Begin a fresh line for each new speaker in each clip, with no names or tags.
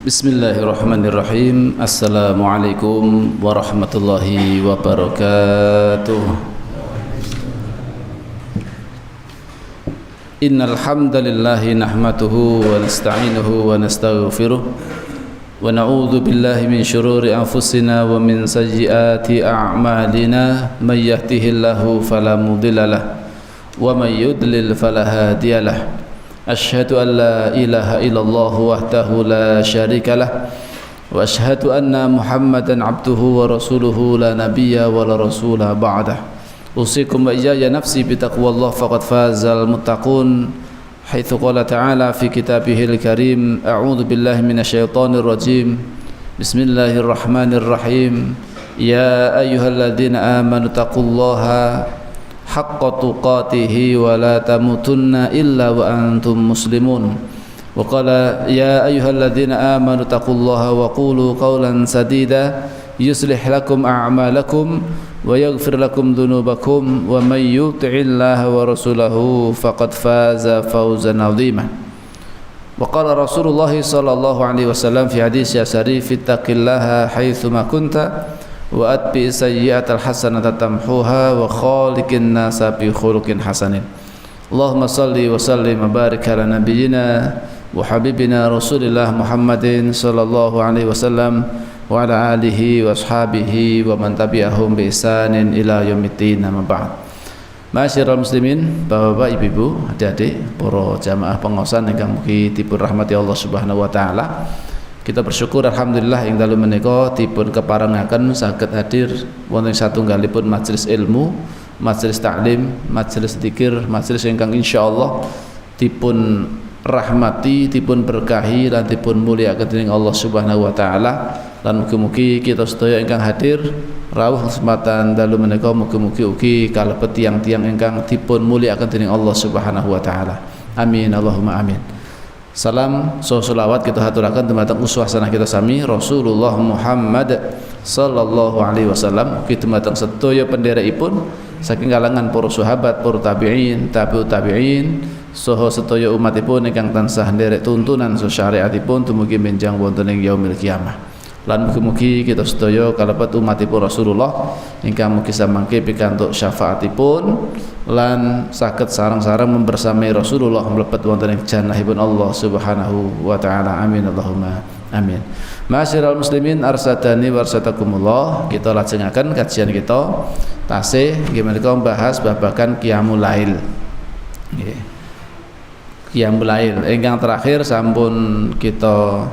Bismillahirrahmanirrahim. Assalamualaikum warahmatullahi wabarakatuh. Innal hamdalillahi nahmaduhu wa nasta'inuhu wa nastaghfiruh wa na'udzu billahi min shururi anfusina wa min sayyiati a'malina may yahdihillahu fala mudilla lahu wa may yudlil fala hadiya lahu. Asyhadu an la ilaha illallah wahdahu la syarika lah wa asyhadu anna Muhammadan abduhu wa rasuluhu la nabiyya wa la rasula ba'dah. Usikum wa iyaya nafsi bitaqwallah faqad fazal muttaqun haitsu qala ta'ala fi kitabihil karim a'udzu billahi minasyaitonir rajim. Bismillahirrahmanirrahim. Ya ayyuhalladzina amanu taqullaha haqqa tuqatihi wa la tamutunna illa wa antum muslimun. Wa qala ya ayyuhalladzina amanu taqullaha wa qulu qawlan sadida yuslih lakum a'malakum wa yaghfir lakum dhunubakum wa may yuti'illaha wa rasulahu faqad faza fawzan 'azima. Wa qala Rasulullah sallallahu alaihi wasallam fi hadits syarif ittaqillaha haitsu ma kunta wa atbi sayyi'atal hasanata tamhuha wa khaliqin nasa bi khuluqin hasanin. Allahumma salli wa sallim wa barik ala nabiyyina wa habibina Rasulillah Muhammadin sallallahu alaihi wasallam wa ala alihi wa ashabihi wa man tabi'ahum bi ihsanin ila yaumiddin. Amma ba'd. Ma'asyiral muslimin, bapak-bapak, ibu-ibu, adik-adik, para jamaah pengaosan ingkang mugi dipun rahmati Allah Subhanahu wa taala. Kita bersyukur alhamdulillah ing dalu menika dipun keparengaken saged hadir wonten satunggalipun majelis ilmu, majelis taklim, majelis zikir, majelis ingkang insyaallah dipun rahmati, dipun berkahi lan dipun mulyakaken dening Allah Subhanahu wa taala. Lan mugi-mugi kita sedaya ingkang hadir rawuh kesempatan dalu menika mugi-mugi ugi kalebet tiyang-tiyang ingkang dipun mulyakaken dening Allah Subhanahu wa taala. Amin Allahumma amin. Salam salawat kita haturaken dumateng uswah sanah kita sami Rasulullah Muhammad sallallahu alaihi wasallam, kita dumateng sedaya pendherekipun saking kalangan para sahabat, para tabi'in, tabi'ut tabi'in, saha sedaya umatipun ingkang tansah nderek tuntunan syariatipun dumugi benjang wonten ing yaumil kiamah. Lan mugi-mugi kita sedaya kalebet umatipun Rasulullah ingkang mugi samangke pikantuk syafaatipun lan saged sareng-sareng membersamai Rasulullah mlebet wonten ing jannahipun Allah Subhanahu wa taala. Amin Allahumma amin. Ma'asyiral muslimin arsadani warsatakumullah, kita lajengaken kajian kita tasih nggih menika membahas babagan qiyamul lail. Nggih. Qiyamul lail ingkang terakhir sampun kita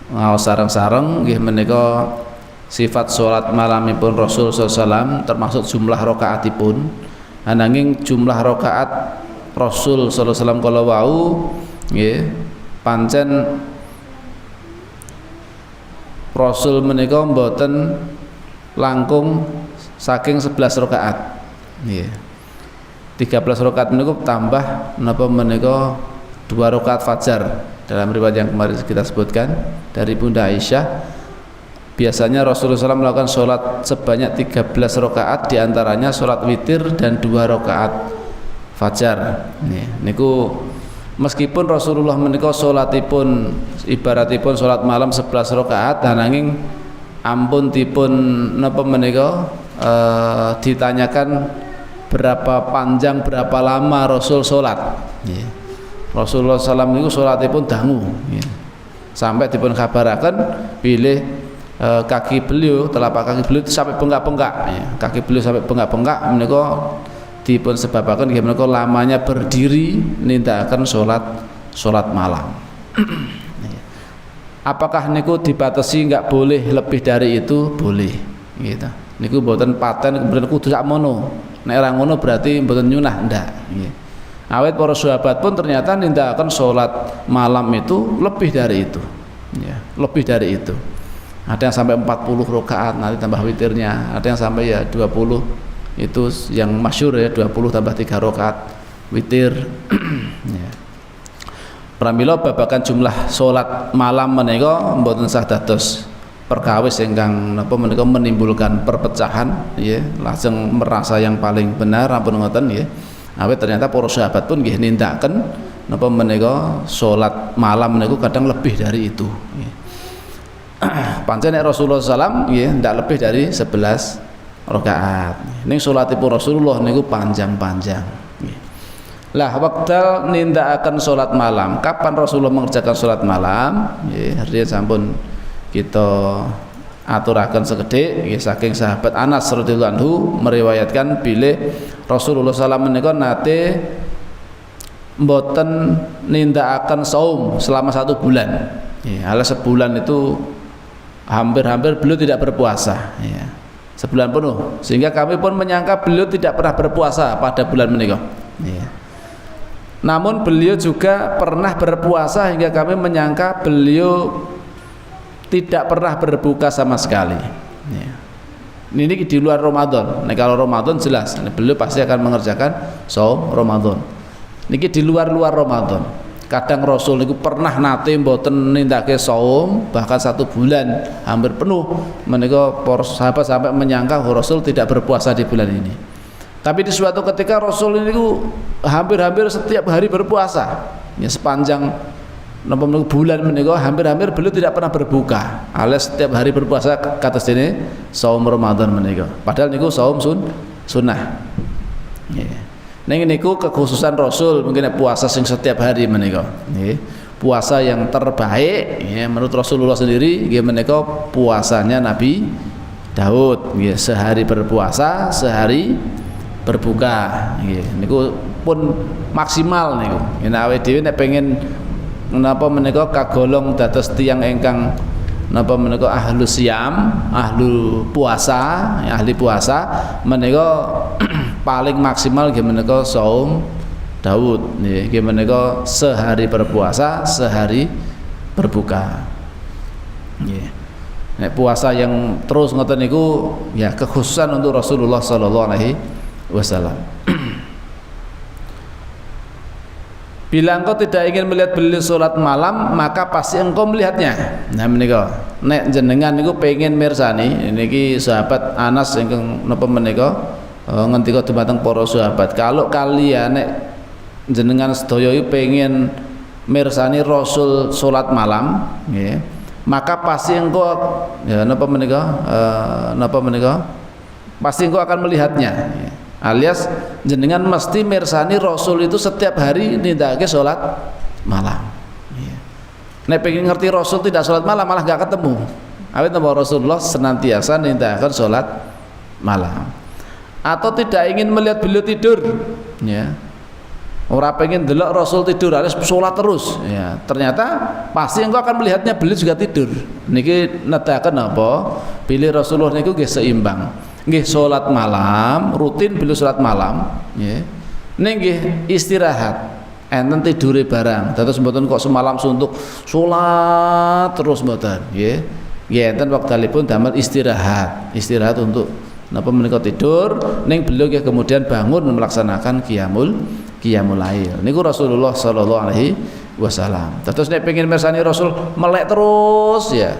ngaos sareng-sareng nggih menika sifat salat malamipun Rasul sallallahu alaihi wasallam termasuk jumlah rakaatipun. Ananging jumlah rakaat Rasul sallallahu alaihi wasallam kala wau nggih pancen Rasul menika mboten langkung saking 11 rakaat nggih. 13 rakaat menika tambah napa menika 2 rakaat fajar. Dalam riwayat yang kemarin kita sebutkan dari Bunda Aisyah, biasanya Rasulullah SAW melakukan sholat sebanyak 13 rakaat, diantaranya sholat witir dan 2 rakaat fajar. Niku meskipun Rasulullah menika sholatipun ibaratipun sholat malam 11 rakaat, nanging ampun dipun napa menika ditanyakan berapa panjang berapa lama Rasul sholat. Rasulullah SAW niku sholatipun dangu, sampai dipun kabaraken bilih kaki beliau, telapak kaki beliau itu sampai bengkak-bengkak, kaki beliau sampai bengkak-bengkak menika dipun sebabaken nggih menika lamanya berdiri nindakaken salat malam. Apakah niku dibatasi enggak boleh lebih dari itu? Boleh gitu. Niku mboten paten kemudian kudu sakmono. Nek ora ngono berarti mboten nyunah ndak nggih. Awet para sahabat pun ternyata nindakaken salat malam itu lebih dari itu. Ya, lebih dari itu. Ada yang sampai 40 rakaat, nanti tambah witirnya. Ada yang sampai ya 20. Itu yang masyhur ya, 20 tambah 3 rakaat witir. Ya. Pramila babagan jumlah salat malam menika mboten sah dados perkawis ingkang napa menika menimbulkan perpecahan ya, lajeng merasa yang paling benar ampun ngoten ya. Awet ternyata para sahabat pun nggih nindakaken napa menika salat malam menika kadang lebih dari itu. pancen nek Rasulullah sallam nggih ndak lebih dari 11 rakaat. Ning salatipun Rasulullah niku panjang-panjang. Lah wekdal nindakaken salat malam. Kapan Rasulullah mengerjakan salat malam? Nggih, riyen sampun kita aturaken sekedhik nggih saking sahabat Anas radhiyallahu anhu meriwayatkan bilih Rasulullah sallallahu menika nate mboten nindakaken saum selama 1 bulan. Ya, alas sebulan itu hampir-hampir beliau tidak berpuasa ya. Sebulan penuh sehingga kami pun menyangka beliau tidak pernah berpuasa pada bulan menika. Ya. Namun beliau juga pernah berpuasa hingga kami menyangka beliau tidak pernah berbuka sama sekali. Ya. Ini di luar Ramadan. Nah, kalau Ramadan jelas beliau pasti akan mengerjakan saum Ramadan. Niki di luar Ramadan. Kadang Rasul itu pernah nate mboten nindakake saum bahkan 1 bulan hampir penuh. Menika para sahabat sampai menyangka Rasul tidak berpuasa di bulan ini. Tapi di suatu ketika Rasul ini hampir-hampir setiap hari berpuasa. Ya sepanjang bulan menika hampir-hampir beliau tidak pernah berbuka. Alias setiap hari berpuasa kados dene saum Ramadan menika. Padahal niku saum sunnah. Yeah. Ning niku kekhususan Rasul mungkin puasa sing setiap hari menika. Nggih. Puasa yang terbaik ya menurut Rasulullah sendiri nggih menika puasanya Nabi Daud nggih sehari berpuasa, sehari berbuka nggih. Niku pun maksimal niku. Yen awake dhewe nek pengen menapa menika kagolong dados tiyang ingkang napa menika ahlu siam, ahlu puasa, ya, ahli puasa menika paling maksimal nggih menika saum Daud nggih menika sehari berpuasa, sehari berbuka. Nggih. Nek puasa yang terus ngoten niku ya kekhususan untuk Rasulullah sallallahu alaihi wasallam. Bila engkau tidak ingin melihat beliau sholat malam, maka pasti engkau melihatnya. Nah menika, nek jenengan niku pengen mirsani, niki sahabat Anas ingkang napa menika ngendika dumateng para sahabat, kalau kalian nek jenengan sedaya pengen mirsani Rasul sholat malam, nggih, maka pasti engkau ya napa menika, pasti engkau akan melihatnya. Alias jenengan mesti mirsani Rasul itu setiap hari nindakake salat malam. Nek pengen ngerti Rasul tidak salat malam malah gak ketemu. Awit napa Rasulullah senantiasa nindakaken salat malam. Atau tidak ingin melihat beliau tidur, ya. Ora pengen delok Rasul tidur, harus salat terus, ya. Ternyata pasti engkau akan melihatnya beliau juga tidur. Niki nedahaken apa? Pilih Rasulullah niku nggih seimbang. Nggih salat malam, rutin beliau salat malam, nggih. Ning nggih istirahat, enten tidure barang. Dados mboten kok semalam suntuk salat terus mboten, nggih. Nggih enten wektalipun damel istirahat. Istirahat untuk napa menika tidur, ning beliau nggih kemudian bangun melaksanakan qiyamul lail. Niku Rasulullah sallallahu alaihi wasallam. Dados nek pengin mirsani Rasul melek terus ya.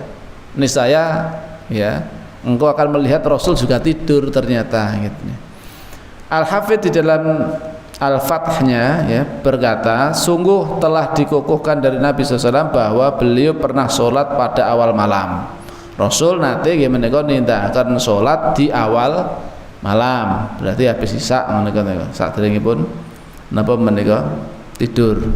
Niscaya ya engkau akan melihat Rasul juga tidur ternyata gitu. Al-Hafidz di dalam Al-Fathnya ya berkata, sungguh telah dikukuhkan dari Nabi SAW bahwa beliau pernah sholat pada awal malam. Rasul nanti menika nindakaken sholat di awal malam, berarti habis isya menika saderengipun napa menika tidur.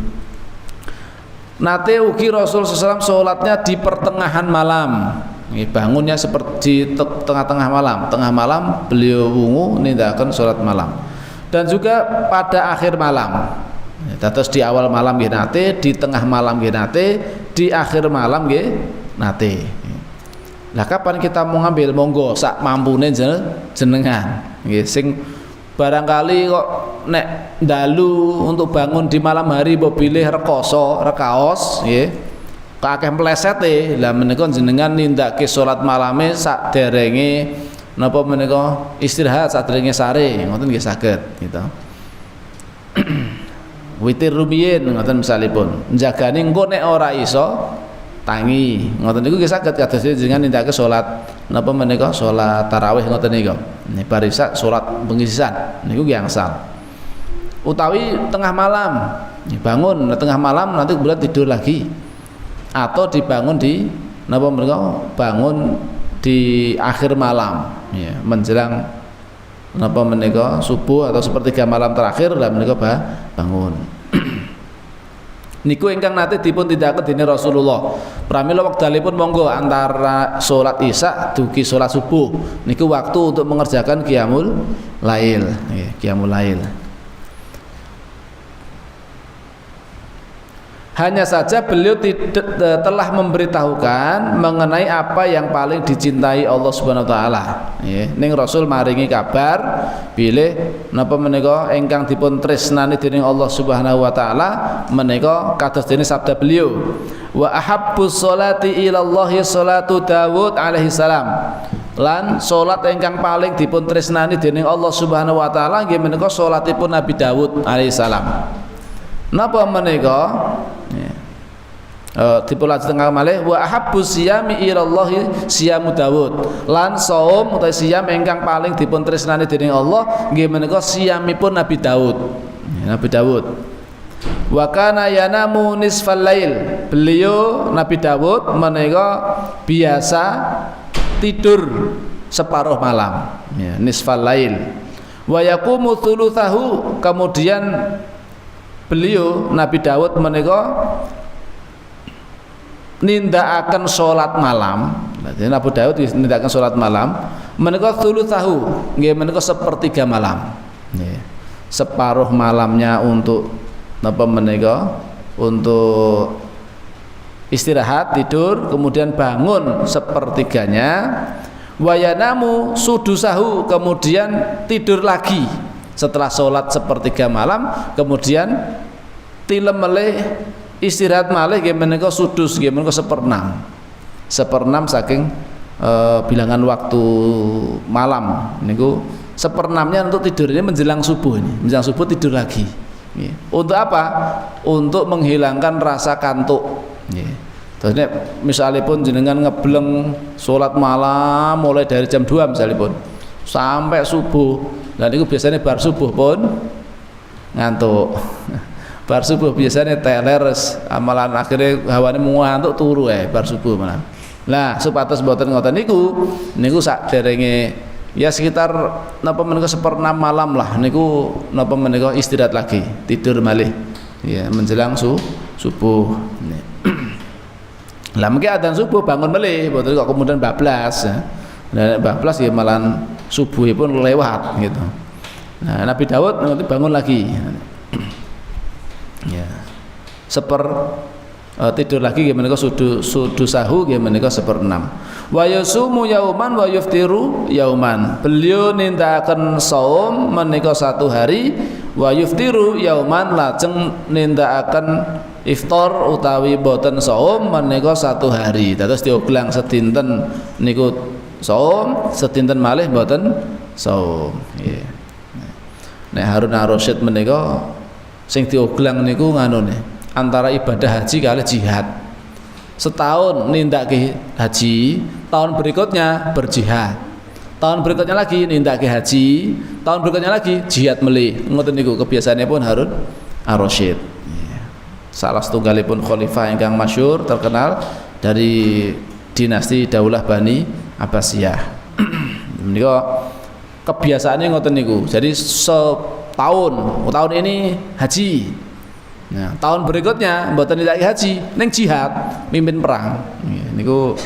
Nate ugi Rasul SAW sholatnya di pertengahan malam. Bangunnya seperti tengah-tengah malam. Tengah malam beliau wungu nindakaken sholat malam. Dan juga pada akhir malam. Terus di awal malam nggih nate, di tengah malam nggih nate, di akhir malam nggih nate. Lah kapan kita mau ngambil monggo sak mampune jenengan. Nggih sing barangkali kok nek dalu untuk bangun di malam hari mbok pilih rekoso, rekaos nggih. Kakek mlesete, lah menika jenengan nindakake salat malame saderenge napa menika istirahat saderenge sare, ngoten nggih saged gitu. Witir rumiyin ngoten misalipun, njagani engko nek ora iso tangi, ngoten niku nggih saged kados jenengan nindakake salat napa menika salat tarawih ngoten niku. Nek bar isya salat bengi sisan niku nggih angsal. Utawi tengah malam, bangun tengah malam nanti kemudian tidur lagi. Atau dibangun di napa menika bangun di akhir malam ya, menjelang napa menika subuh atau sepertiga malam terakhir lah menika bangun. Niku ingkang nate dipun tindakaken dening Rasulullah. Pramila wekdalipun monggo antara salat Isya dugi salat subuh niku waktu untuk mengerjakan qiyamul lail, nggih, qiyamul lail. Hanya saja beliau telah memberitahukan mengenai apa yang paling dicintai Allah Subhanahu wa taala. Nggih, ning Rasul maringi kabar bilih napa menika ingkang dipun tresnani dening Allah Subhanahu wa taala menika kados dene sabda beliau, wa ahabbus sholati ilallahi sholatu Daud alaihi salam. Lan salat ingkang paling dipun tresnani dening Allah Subhanahu wa taala nggih menika salatipun Nabi Daud alaihi salam. Napa menika? Dipulajen malih wa ahabbus siyami ilallahi siyamu Daud. Lan saum utawi siyam ingkang paling dipun tresnani dening Allah nggih menika siyamipun Nabi Daud. Nabi Daud. Wa kana yanamu nisfal lail. Beliau Nabi Daud menika biasa tidur separuh malam, ya, nisfal lail. Wa yaqumu thulutsahu. Kemudian beliau Nabi Daud menika nindakaken salat malam. Jadi Nabi Daud nindakaken salat malam menika thulutsahu, nggih menika sepertiga malam. Nggih. Separuh malamnya untuk napa menika? Untuk istirahat, tidur, kemudian bangun sepertiganya. Wayanamu sudusahu, kemudian tidur lagi setelah sholat sepertiga malam, kemudian tilem melih istirahat malih nggih menika sudus, nggih menika seperenam saking bilangan waktu malam niku seperenamnya untuk tidurnya menjelang subuh ini. Menjelang subuh tidur lagi. Untuk apa? Untuk menghilangkan rasa kantuk. Terus misalnya pun jenengan ngebleng sholat malam mulai dari jam 2 misalnya pun sampai subuh, dan itu biasanya bar subuh pun ngantuk. Bar subuh biasanya teler, amalan akhirnya hawane ngantuk turu bar subuh malam. Nah, supados mboten ngoten niku sak derenge ya sekitar napa menika seperenam malam lah niku napa menika istirahat lagi, tidur malih. Ya, menjelang subuh. Lah mungkin adzan subuh bangun melih, mboten kok kemudian bablas. Nah, bablas ya malah subuhipun lewat gitu. Nah, Nabi Daud nanti bangun lagi. Ya. Tidur lagi nggih menika sudusahu nggih menika seperenam. Wa yasumu yauman wa yuftiru yauman. Beliau nindakaken saum menika satu hari, wa yuftiru yauman lajeng nindakaken iftar utawi boten saum menika satu hari. Dados diulang sedinten niku saum, sedinten malih boten saum. Nggih. Nek Harun Ar-Rasyid menika sing diulang niku nganune antara ibadah haji kali jihad. Setahun nindake haji, tahun berikutnya berjihad. Tahun berikutnya lagi nindake haji, tahun berikutnya lagi jihad melih. Ngoten niku kebiasaanipun Harun Ar-Rasyid. Salah setunggalipun khalifah ingkang masyhur terkenal dari dinasti Daulah Bani Abbasiyah. Menika kebiasaannya ngoten niku. Jadi tahun ini haji. Nah, tahun berikutnya mboten nindakake haji, ning jihad, mimpin perang. Niku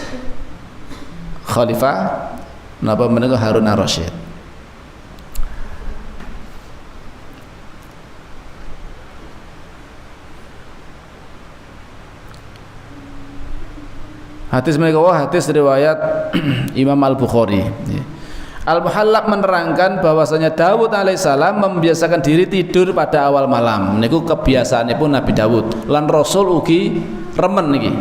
khalifah napa menika Harun Ar-Rasyid. Hadis menika hadis riwayat Imam Al-Bukhari. Al-Muhallab menerangkan bahwasanya Daud alaihissalam membiasakan diri tidur pada awal malam. Niku kebiasaanipun Nabi Daud. Lan Rasul ugi remen niki.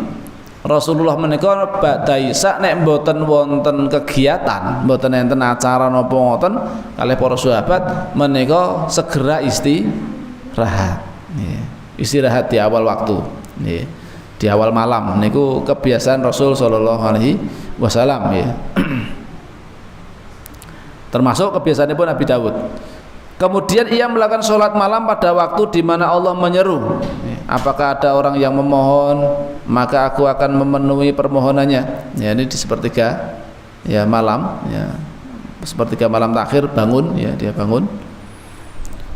Rasulullah menika badha Isya nek mboten wonten kegiatan, mboten enten acara napa ngoten kalih para sahabat menika segera istirahat. Istirahat di awal waktu. Di awal malam niku kebiasaan Rasul sallallahu alaihi wasallam ya. Termasuk kebiasaanipun Nabi Daud. Kemudian ia melakukan sholat malam pada waktu di mana Allah menyeru. Apakah ada orang yang memohon maka aku akan memenuhi permohonannya. Ya, ini di sepertiga ya malam, ya. Sepertiga malam terakhir bangun, ya, dia bangun.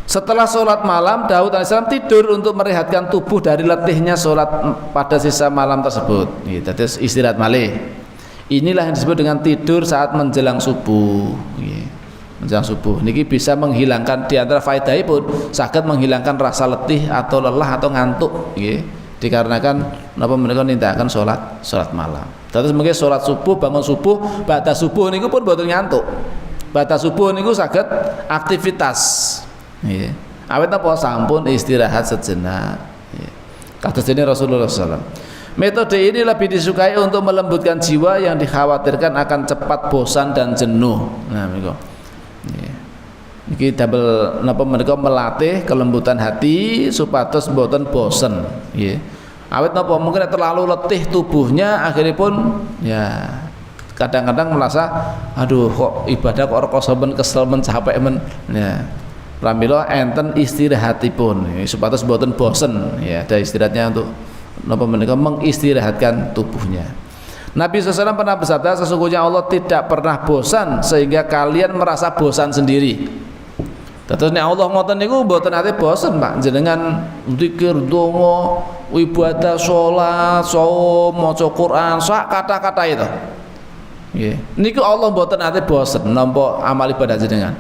Setelah sholat malam, Daud alaihissalam tidur untuk merehatkan tubuh dari letihnya sholat pada sisa malam tersebut. Ya, jadi istirahat malih. Inilah yang disebut dengan tidur saat menjelang subuh. Ya, menjelang subuh. Niki bisa menghilangkan, di antara faedahipun saged menghilangkan rasa letih atau lelah atau ngantuk. Ya, dikarenakan napa menika nindakaken sholat malam. Terus mungkin sholat subuh, bangun subuh, ba'da subuh niku pun boten ngantuk. Ba'da subuh niku saged aktivitas. Nggih. Awit napa sampun istirahat sejenak. Nggih. Kados dene Rasulullah SAW. Metode ini lebih disukai untuk melembutkan jiwa yang dikhawatirkan akan cepat bosan dan jenuh. Nah, menika. Nggih. Niki double napa menika melatih kelembutan hati supados mboten bosen. Nggih. Awit napa mungkin terlalu letih tubuhnya akhirnya pun ya kadang-kadang merasa aduh kok ibadah kok rekoso men kesel men capek men ya pramila enten istirahatipun ya, supados mboten bosen ya ada istirahatnya untuk napa menika mengistirahatkan tubuhnya. Nabi SAW pernah bersabda, sesungguhnya Allah tidak pernah bosan sehingga kalian merasa bosan sendiri. Terus nek Allah ngoten niku mboten ate bosen Pak, jenengan zikir, donga, ibadah, salat, saum, maca Quran, sak kata-kata itu. Nggih. Niku Allah mboten ate bosen nampa amal ibadah jenengan.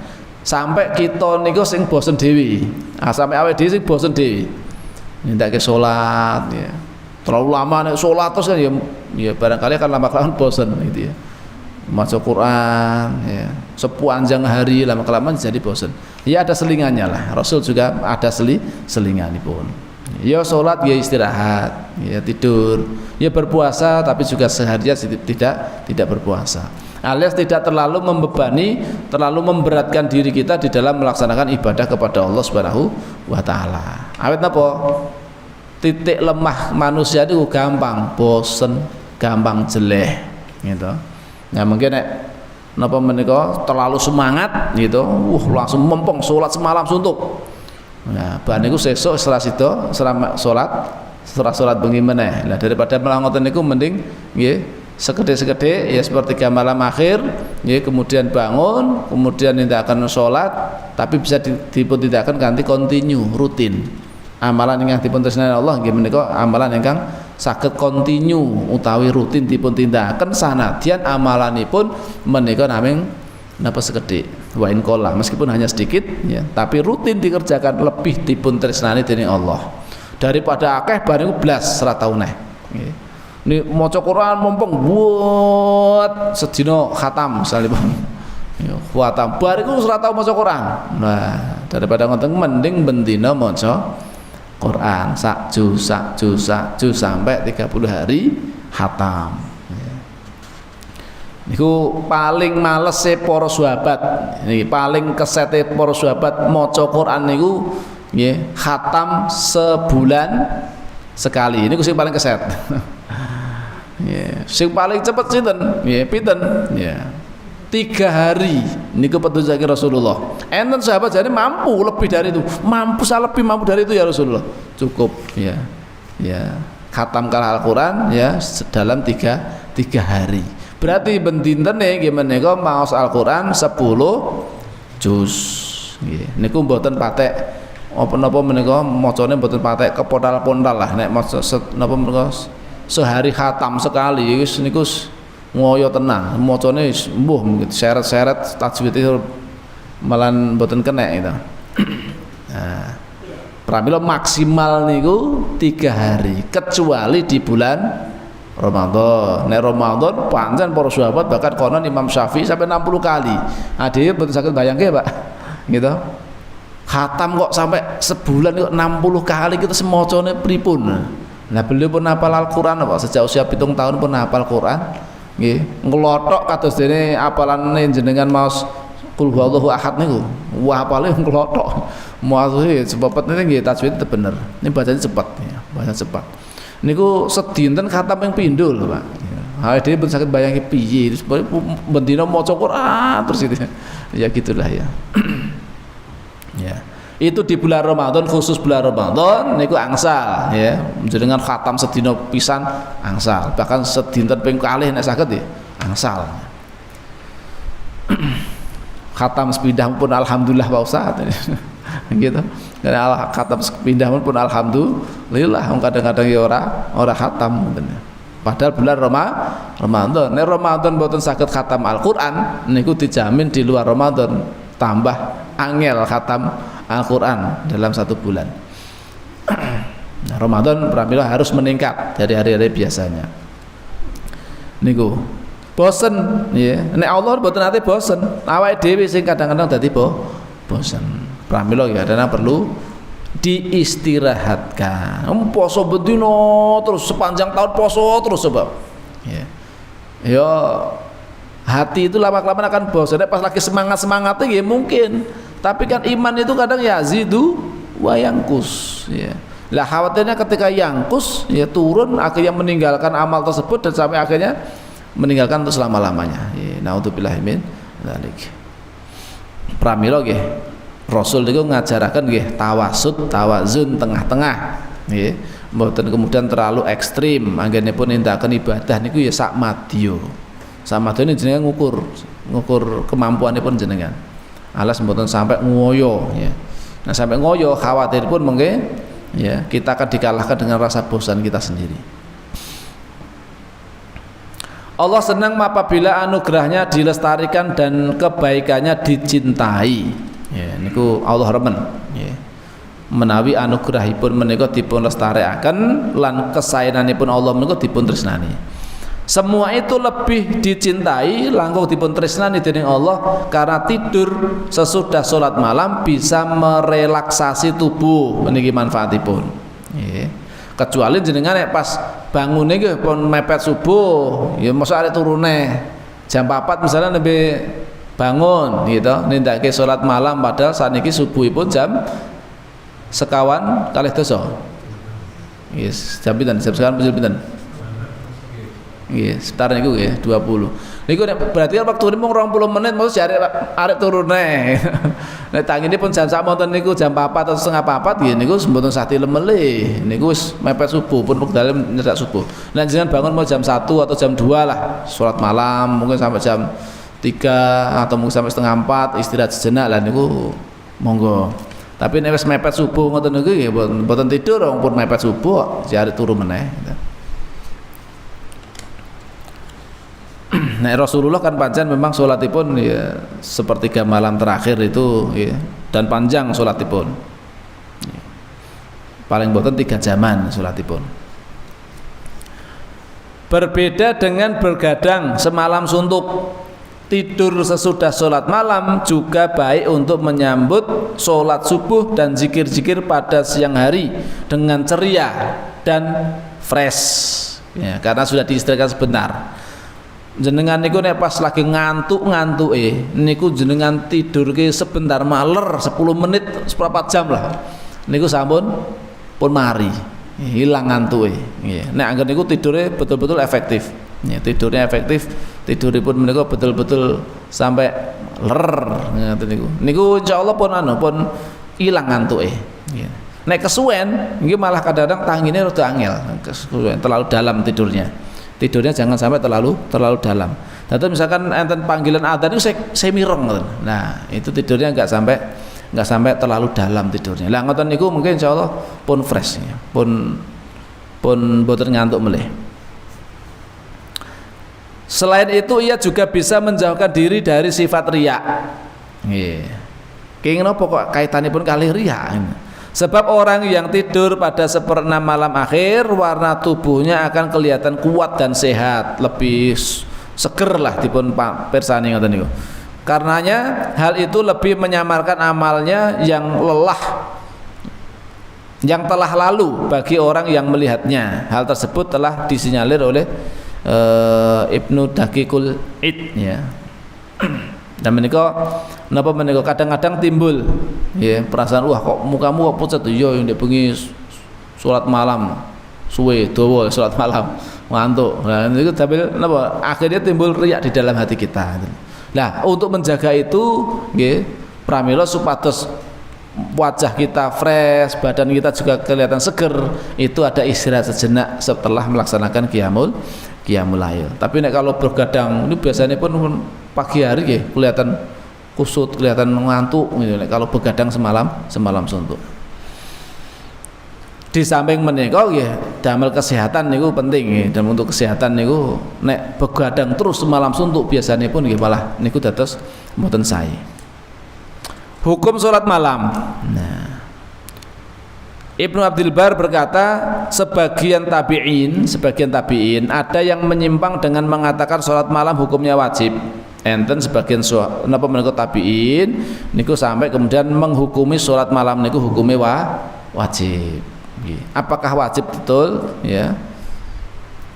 Sampai kita niku sing bosen dhewe. Ah sampai awake dhewe sing bosen dhewe. Nindakake salat ya. Terlalu lama nek salat terus kan ya barangkali akan lama-kelamaan bosen gitu ya. Maca Quran ya, sepanjang hari lama-kelamaan jadi bosan. Ya ada selingannya lah. Rasul juga ada selinganipun. Ya salat, ya istirahat, ya tidur, ya berpuasa tapi juga seharian tidak berpuasa. Alias tidak terlalu membebani, terlalu memberatkan diri kita di dalam melaksanakan ibadah kepada Allah Subhanahu wa taala. Awet napa? Titik lemah manusia itu gampang bosen, gampang jeleh gitu. Nah mungkin nek napa menika terlalu semangat gitu, langsung mempeng salat semalam suntuk. Nah, bar niku sesuk setelah sida salat bengi meneh. Lah daripada malah ngoten niku mending nggih sekedhik-sekedhik ya sepertiga malam akhir nggih kemudian bangun, kemudian nindakaken salat tapi bisa dipun tindakaken kanthi kontinu, rutin. Amalan ingkang dipun tresnani Allah nggih menika amalan ingkang saged kontinu utawi rutin dipun tindakaken sanadyan amalanipun menika namung napa sekedhik wa in qalla meskipun hanya sedikit ya tapi rutin dikerjakan lebih dipun tresnani dening Allah daripada akeh bar niku blas ora tau neh nggih. Ni maca Quran mumpung buat sedina khatam misalipun ya khatam bar iku ora tau maca Quran. Nah daripada ngoten mending bendina maca Quran sak juz sampai 30 hari khatam. Niku paling males para sahabat. Niki paling kesete para sahabat maca Quran niku nggih khatam sebulan sekali. Niku sing paling keset. Nggih, sing paling cepet sinten? Nggih, pinten? Ya. 3 hari niku petunjuk Rasulullah. Enten sahabat jadi mampu lebih dari itu. Mampu dari itu ya Rasulullah. Cukup ya. Ya, khatam Al-Qur'an ya dalam 3 hari. Berarti bendintene nggih menika maos Al-Qur'an 10 juz. Nggih. Niku mboten patek apa-apa menika macane mboten patek kepondal-pondal lah nek maca napa menika sehari khatam sekali wis niku ngoyo tenang macane mbuh seret-seret tajwid itu malan mboten kena itu. Nah, pramila maksimal niku 3 hari kecuali di bulan Ramadan. Nek Ramadan pancen para sahabat bahkan konon Imam Syafi'i sampai 60 kali. Ade mboten saged bayangke, Pak. Gitu. Khatam kok sampai sebulan kok 60 kali kita semacane pripun. Nah, beliau pun hafal Al-Qur'an Pak sejak usia 7 tahun pun hafal Qur'an. Nggih, nglothok kados dene apalane jenengan maos Qul huwallahu ahad niku. Wah, hafale nglothok. Muazuhi sebab niki nggih tajwid itu bener. Ini bacanya cepat ya, baca cepat. Niku sedinten khatam ping pindho lho, Pak. Ha dhewe pun saged bayangi piye bendina maca Qur'an terus itu. Ya gitulah ya. Ya. Itu di bulan Ramadan, khusus bulan Ramadan niku angsal ya. Jenengan khatam sedina pisan angsal. Bahkan sedinten ping kalih nek saged ya angsal. Khatam sepindah pun alhamdulillah Pak Ustaz. Gitu. Karena khatam sepindah pun alhamdulillah. Kadang-kadang ya ora khatam ngoten. Padahal bulan Ramadan. Nek Ramadan mboten saged khatam Al-Qur'an niku dijamin di luar Ramadan tambah angel khatam Al-Quran dalam satu bulan. Nah, Ramadan pramila harus meningkat dari hari-hari biasanya. Niku bosen ya. Nek Allah mboten nate bosen. Awake dhewe sing kadang-kadang dadi bosen. Pramila ya kadang perlu diistirahatkan. Poso bedino terus sepanjang tahun poso terus sebab. Ya. Ya hati itu lama-kelamaan akan bosan. Pas lagi semangat-semangatnya ya mungkin. Tapi kan iman itu kadang yazidu wa yangkus ya. Lah khawatirnya ketika yangkus ya turun akhirnya meninggalkan amal tersebut dan sampai akhirnya meninggalkan untuk selama-lamanya. Ya, naudzubillah min dzalik. Pramila nggih. Rasul niku ngajaraken nggih tawazun tengah-tengah nggih. Mboten kemudian terlalu ekstrim anggenipun nindakaken ibadah niku ya sak madya. Sama ini jenengan ngukur kemampuanipun jenengan. Alas mboten sampai ngoyo ya. Nah sampai ngoyo khawatir pun mungkin ya kita akan dikalahkan dengan rasa bosan kita sendiri. Allah senang apabila anugerahnya dilestarikan dan kebaikannya dicintai. Ya, niku Allah remen ya. Menawi anugerahipun menika dipun lestarekaken lan kesayanganipun Allah menika dipun tresnani. Semua itu lebih dicintai langkung dipun tresnani dening Allah karena tidur sesudah sholat malam bisa merelaksasi tubuh meniki manfaatipun. Nggih. Kecuali jenengan nek pas bangun nggih pun mepet subuh, ya mosok arek turune jam 4 misalnya lebih bangun gitu nindakake sholat malam padahal saniki subuhipun jam sekawan kalih dosa. Yes, jam pinten? Jam sekawan pinten? Nggih, sebentar niku nggih 20. Niku berarti waktu ini mung 20 menit maksud arek turune. Nek tangine pun jam sak monten niku jam 4 atau setengah 4 nggih niku mboten sah dilemele. Niku wis mepet subuh pun wekdal nyedak subuh. Lah jenengan bangun mau jam 1 atau jam 2 lah salat malam mungkin sampai jam 3 atau mungkin sampai setengah 4 istirahat sejenak lah niku monggo. Tapi nek wis mepet subuh ngoten niku nggih mboten tidur pun mepet subuh jare turu meneh gitu. Nah Rasulullah kan pancen memang sholatipun ya sepertiga malam terakhir itu ya, dan panjang sholatipun ya. Paling boten 3 jaman sholatipun. Berbeda dengan bergadang semalam suntuk, tidur sesudah sholat malam juga baik untuk menyambut sholat subuh dan zikir-zikir pada siang hari dengan ceria dan fresh ya, karena sudah diistirahatkan sebentar. Jenengan niku nek pas lagi ngantuk-ngantuke niku jenengan tidur ke sebentar maler 10 menit seperempat jam lah niku sampun pun mari hilang ngantuke nggih. Nek anggen niku tidure betul-betul efektif ya, tidurnya efektif, tiduripun menika betul-betul sampai ler ngoten niku. Niku insyaallah pun ilang ngantuke nggih. Nek kesuwen nggih malah kadang-kadang tangine rada angel, kesuwen terlalu dalam tidurnya. Tidurnya jangan sampai terlalu dalam. Tapi misalkan enten panggilan adzan itu saya mireng. Nah, itu tidurnya enggak sampai terlalu dalam tidurnya. Lah ngoten niku mungkin insyaallah pun fresh ya. Pun boten ngantuk melih. Selain itu ia juga bisa menjauhkan diri dari sifat riya. Nggih. Kenging napa kok kaitanipun kalih riya? Sebab orang yang tidur pada 1/6 malam akhir warna tubuhnya akan kelihatan kuat dan sehat, lebih seger lah dipun pirsani ngoten niku. Karenanya hal itu lebih menyamarkan amalnya yang lelah yang telah lalu bagi orang yang melihatnya. Hal tersebut telah disinyalir oleh Ibnu Daqiqul Id ya. Dan menika napa menika kadang-kadang timbul ya perasaan wah kok mukamu kok pucat yo ndek bengi salat malam suwe dawa salat malam ngantuk. Nah niku tapi napa akhirnya timbul riya di dalam hati kita. Nah untuk menjaga itu nggih pramila supados wajah kita fresh, badan kita juga kelihatan seger, itu ada istirahat sejenak setelah melaksanakan qiyamul lail. Tapi nek kalau bergadang ini biasanya pun pagi hari ya kelihatan kusut, kelihatan ngantuk gitu. Nek kalau begadang semalam suntuk. Di samping menika nggih damel kesehatan niku penting nggih. Dan untuk kesehatan niku nek begadang terus semalam suntuk biasanya pun nggih malah niku dados mboten sae. Hukum sholat malam. Nah, Ibnu Abdul Bar berkata sebagian tabi'in ada yang menyimpang dengan mengatakan sholat malam hukumnya wajib. Enten sebagian napa menika tabi'in niku sampai kemudian menghukumi sholat malam niku hukumnya wajib. Apakah wajib betul? Ya.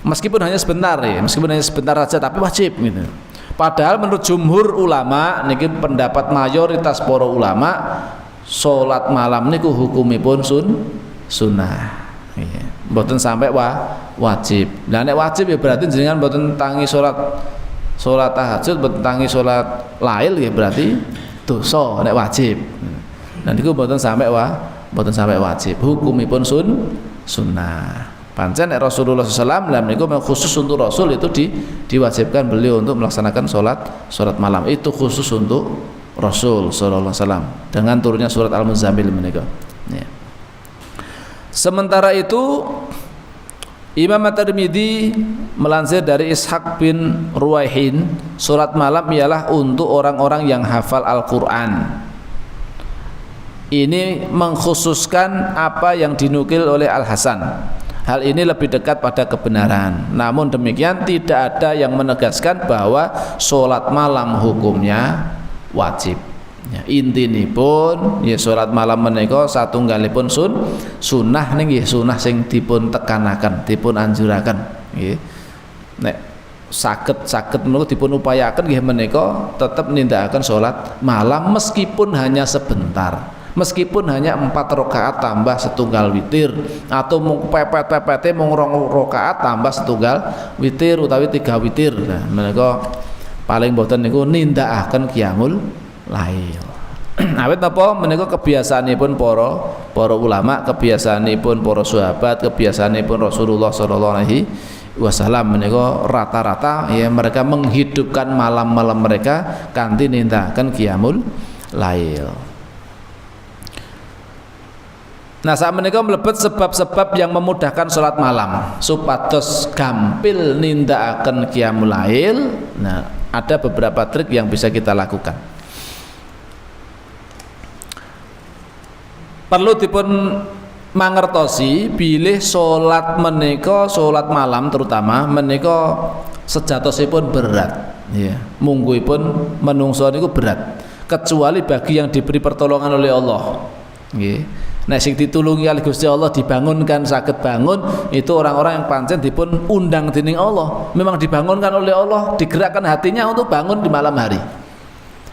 Meskipun hanya sebentar saja tapi wajib gitu. Padahal menurut jumhur ulama niki pendapat mayoritas para ulama salat malam niku hukumipun sunnah. Nggih. Mboten sampai wajib. Lah nek wajib ya berarti jenengan mboten tangi salat tahajud, mboten tangi salat lail ya berarti dosa nek wajib. Nah niku mboten sampai wajib. Hukumipun sunnah. Pancen Rasulullah SAW dalam niku khusus untuk Rasul itu diwajibkan beliau untuk melaksanakan sholat malam, itu khusus untuk Rasul Sallallahu Alaihi Wasallam dengan turunnya surat Al-Muzammil menika. Ya. Sementara itu Imam At-Tirmidzi melansir dari Ishaq bin Ruwaihin, sholat malam ialah untuk orang-orang yang hafal Al-Quran. Ini mengkhususkan apa yang dinukil oleh Al-Hasan. Hal ini lebih dekat pada kebenaran. Namun demikian tidak ada yang menegaskan bahwa sholat malam hukumnya wajib. Ya, intinipun ya sholat malam menika satunggalipun sunnah nggih, sunnah sing dipun tekanaken, dipun anjuraken nggih. Nek saged menika dipun upayaken nggih menika tetep nindakaken sholat malam meskipun hanya sebentar. Meskipun hanya 4 rakaat tambah setunggal witir, atau mung pepet-pepete mung 2 rakaat tambah setunggal witir utawi 3 witir. Nah, menika paling boten niku nindakaken qiyamul lail. Awit napa menika kebiasaanipun para ulama, kebiasaanipun para sahabat, kebiasaanipun Rasulullah sallallahu alaihi wasallam menika rata-rata ya mereka menghidupkan malam-malam mereka kanthi nindakaken qiyamul lail. Nah, saat menika mlebet sebab-sebab yang memudahkan sholat malam supados gampil nindakaken qiyamul lail. Nah, ada beberapa trik yang bisa kita lakukan. Perlu dipun mangertosi bilih sholat menika, sholat malam terutama menika sejatosipun berat. Ya, mungguipun menungso niku berat, kecuali bagi yang diberi pertolongan oleh Allah. Nggih. Nah sing ditulungi oleh Gusti Allah dibangunkan saged bangun, itu orang-orang yang pancen dipun undang dening Allah, memang dibangunkan oleh Allah, digerakkan hatinya untuk bangun di malam hari.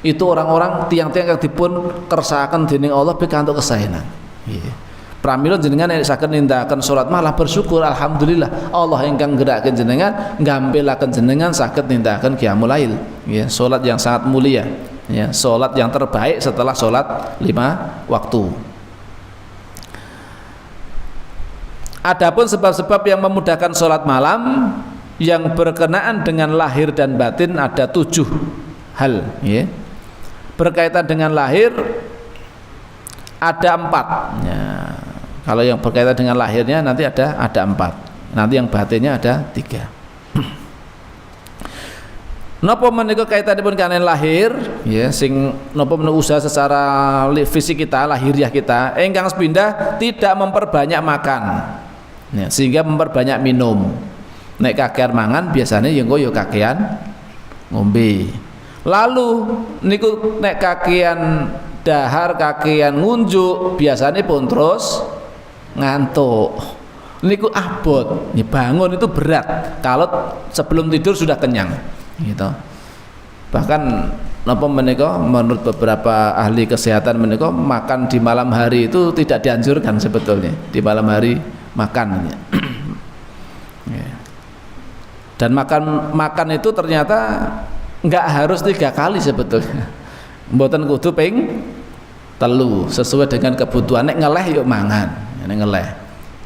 Itu orang-orang tiang-tiang yang dipun kersakaken dening Allah pikantuk kesaenan. Nggih. Pramila jenengan nek saged nindakaken salat malam bersyukur alhamdulillah Allah ingkang nggeraken jenengan ngampilaken jenengan saged nindakaken qiyamul lail. Nggih, salat yang sangat mulia. Ya, salat yang terbaik setelah salat 5 waktu. Adapun sebab-sebab yang memudahkan sholat malam yang berkenaan dengan lahir dan batin ada 7 hal. Ya. Berkaitan dengan lahir ada 4. Ya. Kalau yang berkaitan dengan lahirnya nanti ada 4. Nanti yang batinnya ada 3. Napa menika kaitanipun kalian lahir, ya, sing napa menika usaha secara fisik kita, lahiriah kita, ingkang sepindah tidak memperbanyak makan. Ya, sehingga memperbanyak minum. Nek kakean mangan biasanya yang yo kakean ngombe. Lalu niku nek kakean dahar, kakean ngunjuk biasanya pun terus ngantuk. Niku abot, nih bangun itu berat. Kalau sebelum tidur sudah kenyang, gitu. Bahkan napa menika menurut beberapa ahli kesehatan menika makan di malam hari itu tidak dianjurkan sebetulnya. Di malam hari makan ya. Dan makan itu ternyata nggak harus 3 kali sebetulnya. Mboten kudu telu sesuai dengan kebutuhan. Nek ngeleh yuk mangan, nek ngeleh.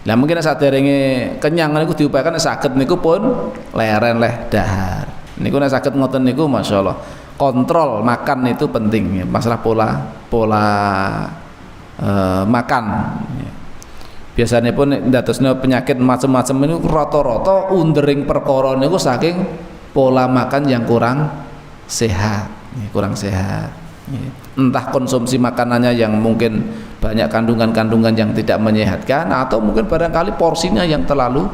Lah mungkin saderenge kenyang niku diupayakan saged niku pun leren leh dahar. Niku nek saged ngoten niku masyaallah. Kontrol makan itu penting ya, masalah pola makan. Biasanya pun datosnya penyakit macam-macam ini rata-rata undering perkara niku saking pola makan yang kurang sehat, kurang sehat. Entah konsumsi makanannya yang mungkin banyak kandungan-kandungan yang tidak menyehatkan, atau mungkin barangkali porsinya yang terlalu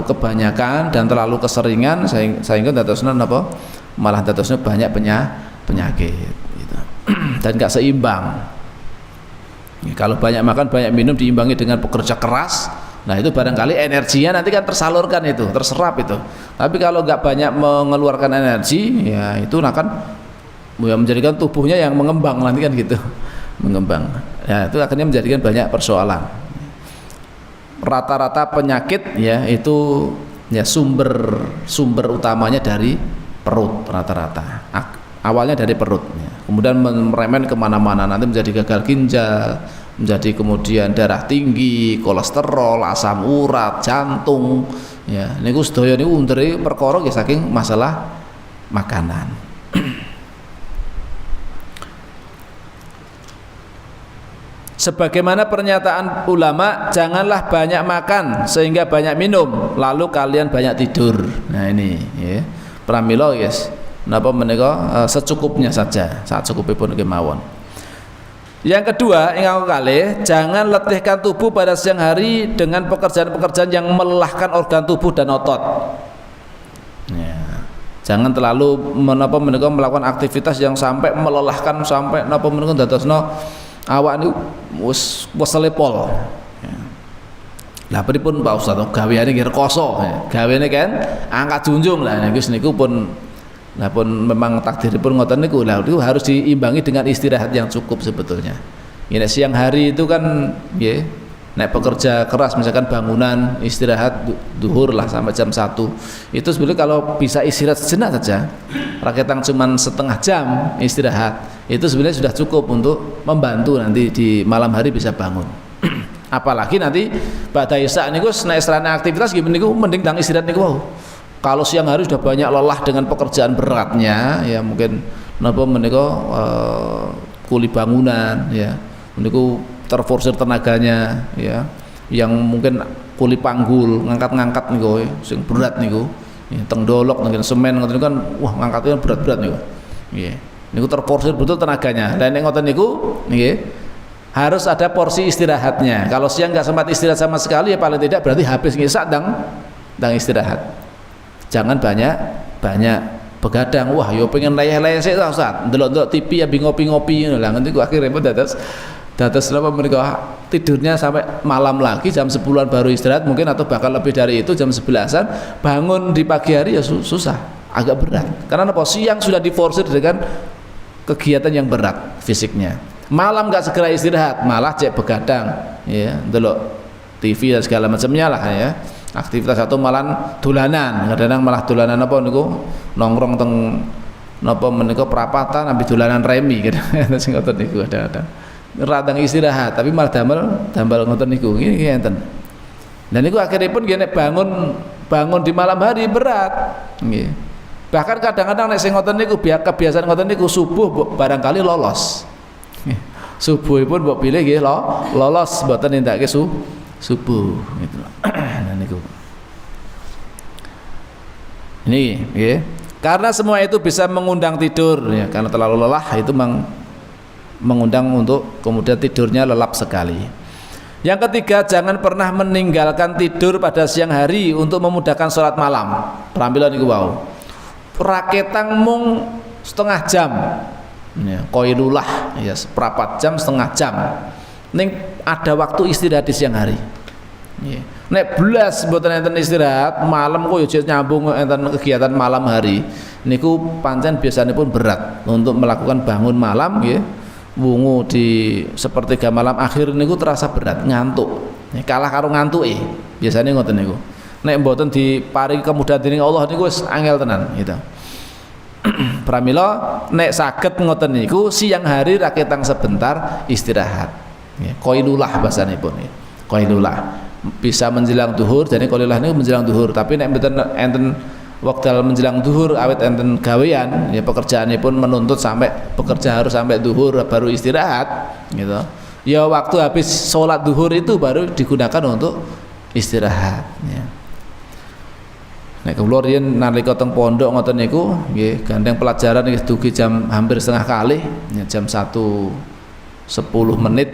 kebanyakan dan terlalu keseringan sehingga datosnya apa? Malah datosnya banyak penyakit gitu. Dan gak seimbang. Kalau banyak makan, banyak minum diimbangi dengan pekerja keras, nah itu barangkali energinya nanti kan tersalurkan itu, terserap itu. Tapi kalau nggak banyak mengeluarkan energi, ya itu akan ya menjadikan tubuhnya yang mengembang nanti kan gitu, mengembang. Ya itu akhirnya menjadikan banyak persoalan. Rata-rata penyakit ya itu ya sumber utamanya dari perut rata-rata. Awalnya dari perut, ya. Kemudian meremen kemana-mana, nanti menjadi gagal ginjal, menjadi kemudian darah tinggi, kolesterol, asam urat, jantung, ya. Niku sedaya niku undere perkara nggih saking masalah makanan. Sebagaimana pernyataan ulama, janganlah banyak makan sehingga banyak minum, lalu kalian banyak tidur. Nah ini, ya. Pramila guys. Napa menika secukupnya saja, saat cukupipun kemawon. Yang kedua, ingkang kalih, jangan letihkan tubuh pada siang hari dengan pekerjaan-pekerjaan yang melelahkan organ tubuh dan otot. Ya. Jangan terlalu menika melakukan aktivitas yang sampai melelahkan, sampai napa menika dadosna awak niku wis selepol. Ya. Lah pripun Pak Ustaz, gaweane nggih rekoso, gaweane kan angkat junjung lah niku pun. Nah pun memang takdiripun ngoten niku, lah itu harus diimbangi dengan istirahat yang cukup sebetulnya. Ya siang hari itu kan ya nek pekerja keras misalkan bangunan istirahat duhur lah sampai jam 1. Itu sebenarnya kalau bisa istirahat sejenak saja, raketang cuman setengah jam istirahat, itu sebenarnya sudah cukup untuk membantu nanti di malam hari bisa bangun. Apalagi nanti pada isya niku nek serana aktivitas gimana niku mending tang istirahat niku wow. Kalau siang hari sudah banyak lelah dengan pekerjaan beratnya, ya mungkin napa menika kuli bangunan, ya meniku terforsir tenaganya, ya yang mungkin kuli panggul, ngangkat-ngangkat niku, sing berat niku, ya, teng dolok dengan semen ngoten kan, wah ngangkatnya berat-berat niku, ya niku terforsir betul tenaganya. Dan yang ngoten niku, nggih harus ada porsi istirahatnya. Kalau siang nggak sempat istirahat sama sekali, ya paling tidak berarti habis ngisak dang istirahat. Jangan banyak begadang. Wah, yo pengen layah-layah sik ta Ustaz. Ndelok-ndelok TV ya ngopi-ngopi ngono lah. Nanti kok akhirnya dados napa mereka tidurnya sampai malam lagi jam 10-an baru istirahat mungkin, atau bahkan lebih dari itu jam 11-an. Bangun di pagi hari ya susah, agak berat. Karena apa? Siang sudah diforsir dengan kegiatan yang berat fisiknya. Malam enggak segera istirahat, malah cek begadang, ya, ndelok TV dan segala macamnya lah ya. Aktivitas satu malah dolanan, kadang-kadang malah dolanan apa niku nongkrong teng napa menika perapatan ambil dolanan remi kadang-kadang sing ngoten niku ada radang istirahat tapi malah damel ngoten niku nggih enten. Dan niku akhiripun nggih nek bangun di malam hari berat nggih. Bahkan kadang-kadang nek sing ngoten niku kebiasaan ngoten niku subuh barangkali lolos. Subuhipun mbok pilih nggih lolos mboten nindakake subuh gitu. Nah niku. Ini ya. Karena semua itu bisa mengundang tidur ya, karena terlalu lelah itu mengundang untuk kemudian tidurnya lelap sekali. Yang ketiga, jangan pernah meninggalkan tidur pada siang hari untuk memudahkan sholat malam. Perampilan niku wau. Raketang mung setengah jam. Ya, koilulah ya seperempat jam, setengah jam. Ning ada waktu istirahat di siang hari. Yeah. Nek belas mboten enten istirahat, malam kok yo nyambung enten kegiatan malam hari. Niku pancen biasanipun berat untuk melakukan bangun malam nggih. Wungu di sepertiga malam akhir niku terasa berat, ngantuk. Kalah karo ngantuke. Biasane ngoten niku. Nek mboten diparingi kemudahan dening Allah niku wis angel tenan gitu. Pramila nek saged ngoten niku siang hari ra ketang sebentar istirahat. Ya, qailulah basanipun. Qailulah bisa menjelang duhur, jadi qailulah niku menjelang duhur, tapi nek mboten enten wekdal menjelang duhur awet enten gawean, ya pekerjaanipun menuntut sampai bekerja harus sampai duhur baru istirahat gitu. Ya waktu habis sholat duhur itu baru digunakan untuk istirahat ya. Nek kula riyen nalika teng pondok ngoten niku nggih gandeng pelajaran nggih dugi jam hampir setengah kali ya, jam 1.10 menit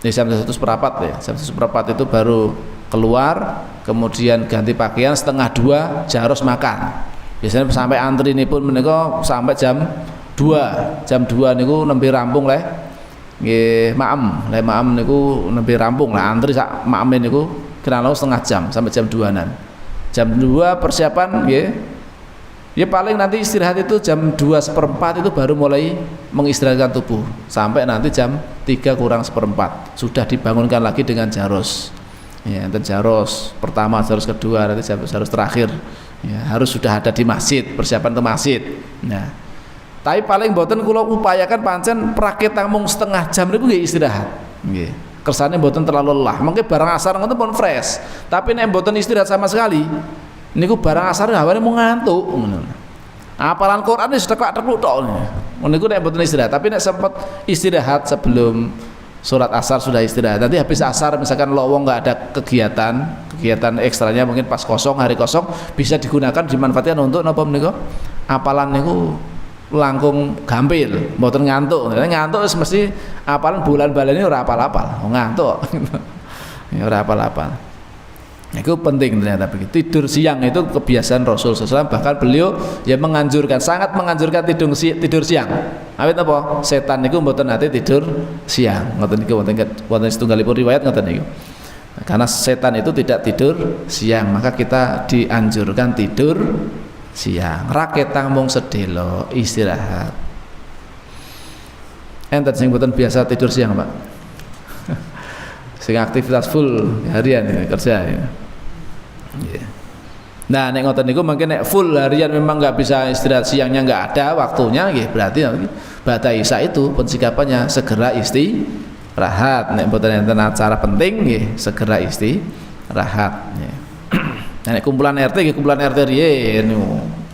ya, jam 1 seperempat ya, jam 1 seperempat itu baru keluar, kemudian ganti pakaian, setengah 2 jaros makan. Biasanya sampai antri ini pun menika sampai jam 2. Jam 2 niku nembe rampung leh nggih maem niku nembe rampung lah antri sak maem niku kira setengah jam sampai jam 2-an. Jam 2 persiapan nggih. Ya paling nanti istirahat itu jam 2 seperempat itu baru mulai mengistirahatkan tubuh sampai nanti jam 3 kurang seperempat sudah dibangunkan lagi dengan jaros. Ya, dan jaros pertama, jaros kedua, nanti jaros terakhir. Ya, harus sudah ada di masjid, persiapan ke masjid. Nah, tapi paling mboten kula upayakan pancen prakit mung setengah jam niku nggih istirahat. Nggih. Kersane mboten terlalu lelah. Mengke barang asar ngoten pun fresh. Tapi nek mboten istirahat sama sekali, niku barang asar hawane mung ngantuk ngono. Apalan Quran wis tekak-tekuk tok. Niku nek mboten istirahat, tapi nek sempat istirahat sebelum sholat asar sudah istirahat. Nanti habis asar misalkan lowong nggak ada kegiatan ekstranya mungkin pas kosong, hari kosong bisa digunakan dimanfaatkan untuk napa menika? Apalan niku langkung gampil, mboten ngantuk. Ngantuk mesti apalan bulan baleni ora apal-apal, ngantuk. Ya ora apal-apal. Itu penting ternyata begitu. Tidur siang itu kebiasaan Rasul SAW, bahkan beliau ya menganjurkan, sangat menganjurkan tidur siang. Awit apa? Setan niku mboten nate tidur siang. Ngoten niku wonten setunggalipun riwayat ngoten niku. Karena setan itu tidak tidur siang, maka kita dianjurkan tidur siang. Raketang mung sedelo istirahat. Enten sing mboten biasa tidur siang, Pak. Sing aktivitas full harian ya, kerja ya. Yeah. Nah, nek ngoten niku mungkin nek full harian memang nggak bisa istirahat siangnya nggak ada waktunya, ya berarti ba'da isya itu pensikapannya segera istirahat. Nek mboten enten acara penting, ya segera istirahat. Ya. Nah, nek kumpulan RT, ya kumpulan RT riyen